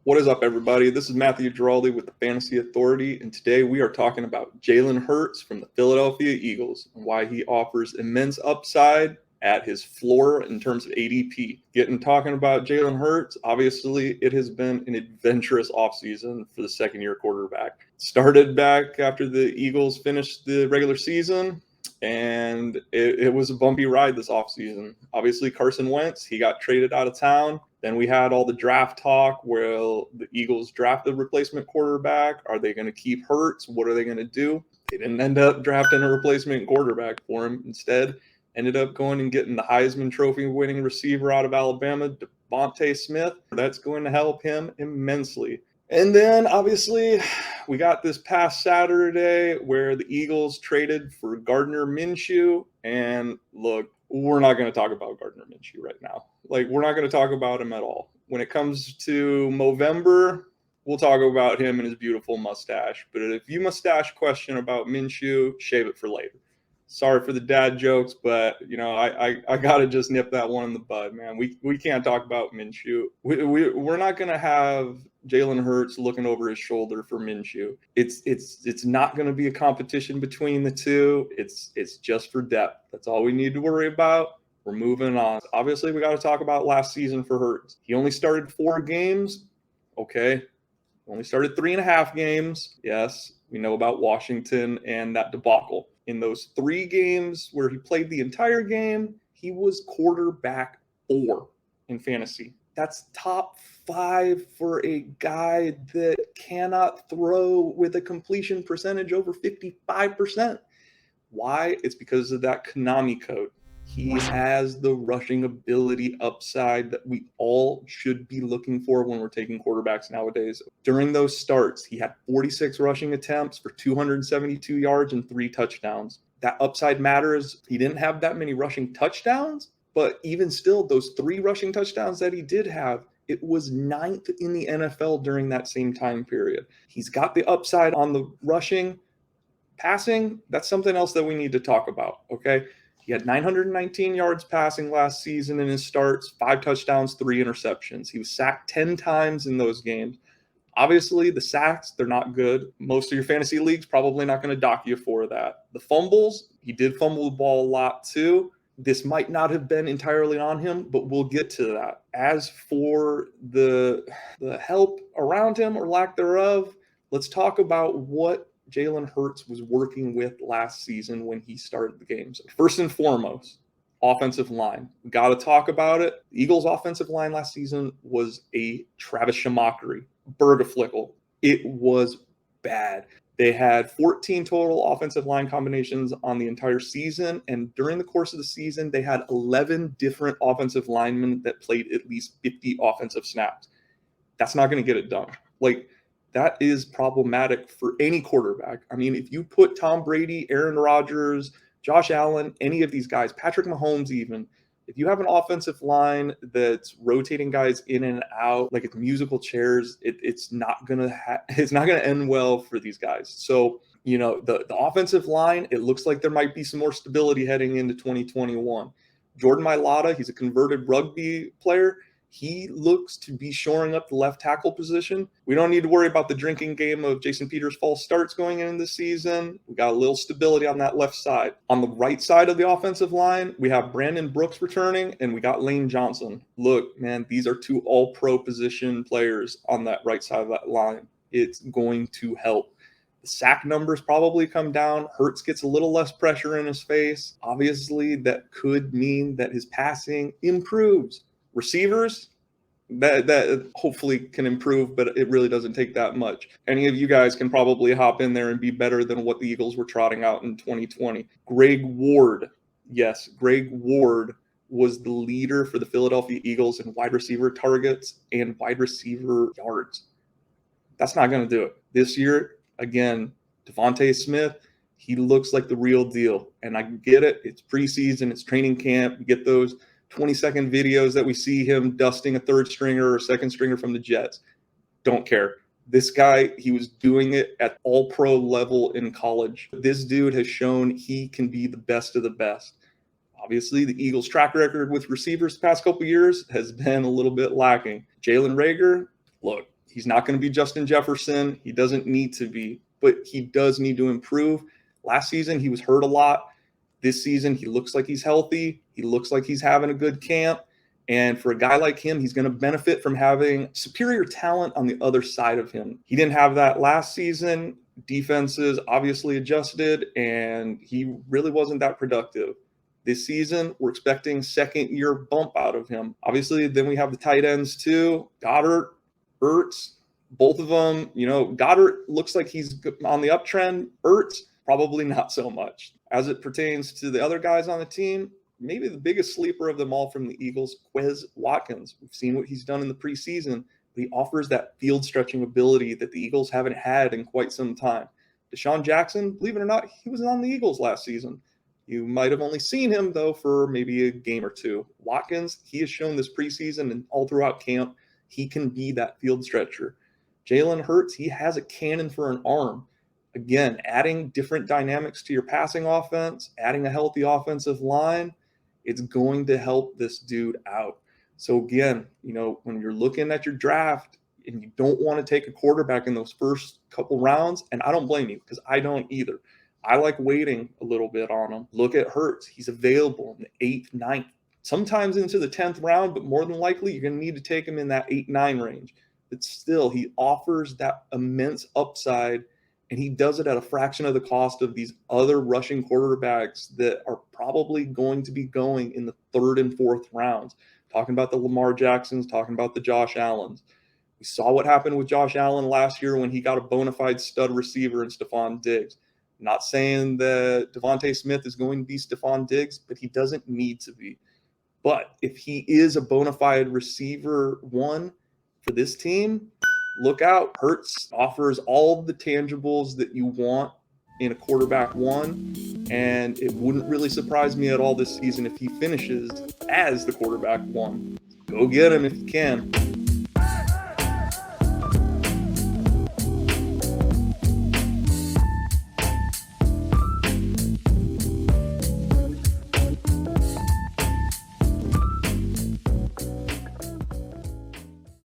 What is up, everybody? This is Matthew Giraldi with the Fantasy Authority, and today we are talking about Jalen Hurts from the Philadelphia Eagles and why he offers immense upside at his floor in terms of ADP. Talking about Jalen Hurts, obviously it has been an adventurous offseason for the second-year quarterback. Started back after the Eagles finished the regular season, and it was a bumpy ride this offseason. Obviously, Carson Wentz, he got traded out of town. Then we had all the draft talk where the Eagles drafted a replacement quarterback. Are they going to keep Hurts? What are they going to do? They didn't end up drafting a replacement quarterback for him. Instead, ended up going and getting the Heisman Trophy winning receiver out of Alabama, DeVonta Smith. That's going to help him immensely. And then, obviously, we got this past Saturday where the Eagles traded for Gardner Minshew. And look, we're not going to talk about Gardner Minshew right now. We're not going to talk about him at all. When it comes to Movember, we'll talk about him and his beautiful mustache. But if you mustache question about Minshew, shave it for later. Sorry for the dad jokes, but, I got to just nip that one in the bud, man. We can't talk about Minshew. We're not going to have Jalen Hurts looking over his shoulder for Minshew. It's not going to be a competition between the two. It's just for depth. That's all we need to worry about. We're moving on. Obviously, we got to talk about last season for Hurts. He only started 4 games. Okay. Only started 3.5 games. Yes, we know about Washington and that debacle. In those 3 games where he played the entire game, he was quarterback 4 in fantasy. That's top 5 for a guy that cannot throw with a completion percentage over 55%. Why? It's because of that Konami code. He has the rushing ability upside that we all should be looking for when we're taking quarterbacks nowadays. During those starts, he had 46 rushing attempts for 272 yards and 3 touchdowns. That upside matters. He didn't have that many rushing touchdowns, but even still, those 3 rushing touchdowns that he did have, it was 9th in the NFL during that same time period. He's got the upside on the rushing. Passing, that's something else that we need to talk about, okay? He had 919 yards passing last season in his starts, 5 touchdowns, 3 interceptions. He was sacked 10 times in those games. Obviously, the sacks, they're not good. Most of your fantasy leagues probably not going to dock you for that. The fumbles, he did fumble the ball a lot too. This might not have been entirely on him, but we'll get to that. As for the help around him or lack thereof, let's talk about what Jalen Hurts was working with last season when he started the games. First and foremost, offensive line. We got to talk about it. The Eagles' offensive line last season was a Travis Schumacher, Bergeflickel. It was bad. They had 14 total offensive line combinations on the entire season, and during the course of the season, they had 11 different offensive linemen that played at least 50 offensive snaps. That's not going to get it done. That is problematic for any quarterback. I mean, if you put Tom Brady, Aaron Rodgers, Josh Allen, any of these guys, Patrick Mahomes even, if you have an offensive line that's rotating guys in and out like it's musical chairs, it's not gonna end well for these guys. So, the offensive line, it looks like there might be some more stability heading into 2021. Jordan Mailata, he's a converted rugby player. He looks to be shoring up the left tackle position. We don't need to worry about the drinking game of Jason Peters' false starts going into the season. We got a little stability on that left side. On the right side of the offensive line, we have Brandon Brooks returning, and we got Lane Johnson. Look, man, these are 2 all-pro position players on that right side of that line. It's going to help. The sack numbers probably come down. Hurts gets a little less pressure in his face. Obviously, that could mean that his passing improves. Receivers, that hopefully can improve, but it really doesn't take that much. Any of you guys can probably hop in there and be better than what the Eagles were trotting out in 2020. Greg Ward, yes, Greg Ward was the leader for the Philadelphia Eagles in wide receiver targets and wide receiver yards. That's not going to do it. This year, again, DeVonta Smith, he looks like the real deal. And I get it. It's preseason. It's training camp. You get those 20-second videos that we see him dusting a 3rd stringer or 2nd stringer from the Jets. Don't care. This guy, he was doing it at all-pro level in college. This dude has shown he can be the best of the best. Obviously, the Eagles' track record with receivers the past couple years has been a little bit lacking. Jalen Reagor, look, He's not going to be Justin Jefferson. He doesn't need to be, but he does need to improve. Last season, he was hurt a lot. This season, he looks like he's healthy. He looks like he's having a good camp. And for a guy like him, he's going to benefit from having superior talent on the other side of him. He didn't have that last season. Defenses obviously adjusted, and he really wasn't that productive. This season, we're expecting second-year bump out of him. Obviously, then we have the tight ends too. Goddard, Ertz, both of them. Goddard looks like he's on the uptrend. Ertz, probably not so much. As it pertains to the other guys on the team, maybe the biggest sleeper of them all from the Eagles, Quez Watkins. We've seen what he's done in the preseason. He offers that field stretching ability that the Eagles haven't had in quite some time. Deshaun Jackson, believe it or not, he was on the Eagles last season. You might have only seen him, though, for maybe a game or two. Watkins, he has shown this preseason and all throughout camp, he can be that field stretcher. Jalen Hurts, he has a cannon for an arm. Again, adding different dynamics to your passing offense, adding a healthy offensive line, it's going to help this dude out. So again, when you're looking at your draft and you don't want to take a quarterback in those first couple rounds, and I don't blame you because I don't either. I like waiting a little bit on him. Look at Hurts. He's available in the 8th, 9th, sometimes into the 10th round, but more than likely you're going to need to take him in that 8-9 range. But still, he offers that immense upside, and he does it at a fraction of the cost of these other rushing quarterbacks that are probably going to be going in the 3rd and 4th rounds. Talking about the Lamar Jacksons, talking about the Josh Allens. We saw what happened with Josh Allen last year when he got a bona fide stud receiver in Stephon Diggs. Not saying that Devontae Smith is going to be Stephon Diggs, but he doesn't need to be. But if he is a bona fide receiver one for this team, look out. Hurts offers all the tangibles that you want in a quarterback one, and it wouldn't really surprise me at all this season if he finishes as the quarterback one. Go get him if you can.